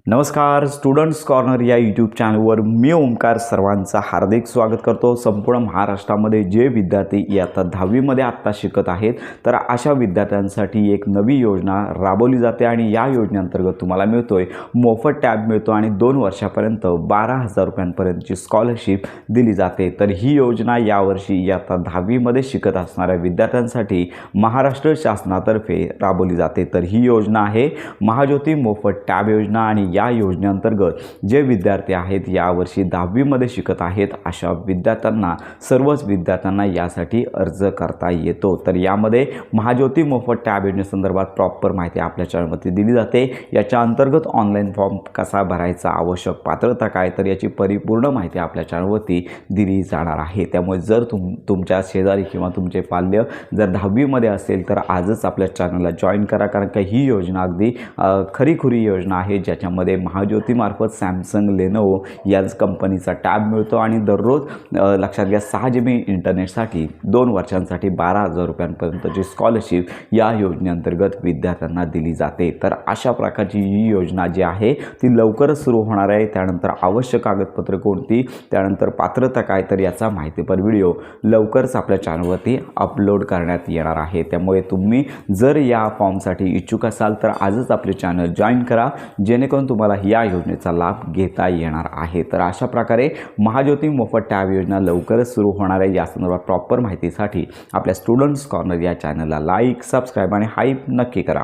नमस्कार students corner या YouTube चॅनलवर मी ओमकार सर्वांचं हार्दिक स्वागत करतो। संपूर्ण महाराष्ट्रामध्ये जे विद्यार्थी इयत्ता 10वीमध्ये आत्ता शिकत आहेत तर अशा विद्यार्थ्यांसाठी एक नवी योजना राबवली जाते आणि या योजनेअंतर्गत तुम्हाला मिळतोय मोफत टॅब मिळतो आणि 2 वर्षापर्यंत 12,000 रुपयांपर्यंतची स्कॉलरशिप दिली जाते। तर ही योजना यावर्षी इयत्ता 10वीमध्ये शिकत असणाऱ्या विद्यार्थ्यांसाठी महाराष्ट्र शासनातर्फे राबवली जाते। तर ही योजना आहे महाज्योती मोफत टॅब योजना आणि या योजनेअंतर्गत जे विद्यार्थी आहेत यावर्षी 10वीमध्ये शिकत आहेत अशा विद्यार्थ्यांना सर्वच विद्यार्थ्यांना यासाठी अर्ज करता येतो। तर यामध्ये महाज्योती मोफत टॅब योजनेसंदर्भात प्रॉपर माहिती आपल्या चॅनलवरती दिली जाते। याच्या अंतर्गत ऑनलाईन फॉर्म कसा भरायचा, आवश्यक पात्रता काय, तर याची परिपूर्ण माहिती आपल्या चॅनलवरती दिली जाणार आहे। त्यामुळे जर तुमच्या शेजारी किंवा तुमचे पाल्य जर 10वीमध्ये असेल तर आजच आपल्या चॅनलला जॉईन करा, कारण का ही योजना अगदी खरीखुरी योजना आहे ज्याच्यामध्ये महाज्योतीमार्फत सॅमसंग, लेनोवो याच कंपनीचा टॅब मिळतो आणि दररोज लक्षात घ्या 6 GB इंटरनेटसाठी 2 वर्षांसाठी 12,000 रुपयांपर्यंतची स्कॉलरशिप या योजनेअंतर्गत विद्यार्थ्यांना दिली जाते। तर अशा प्रकारची ही योजना जी आहे ती लवकरच सुरू होणार आहे। त्यानंतर आवश्यक कागदपत्रे कोणती, त्यानंतर पात्रता काय, तर याचा माहितीपर व्हिडिओ लवकरच आपल्या चॅनलवरती अपलोड करण्यात येणार आहे। त्यामुळे तुम्ही जर या फॉर्मसाठी इच्छुक असाल तर आजच आपले चॅनल जॉईन करा, जेणेकरून तुम्हाला या योजनेचा लाभ घेता येणार आहे। तर अशा प्रकारे महाज्योती मोफत टॅब योजना लवकरच सुरू होणार आहे। या संदर्भात प्रॉपर माहितीसाठी आपल्या स्टुडंट्स कॉर्नर या चॅनलला लाईक, सबस्क्राईब आणि हाईप नक्की करा।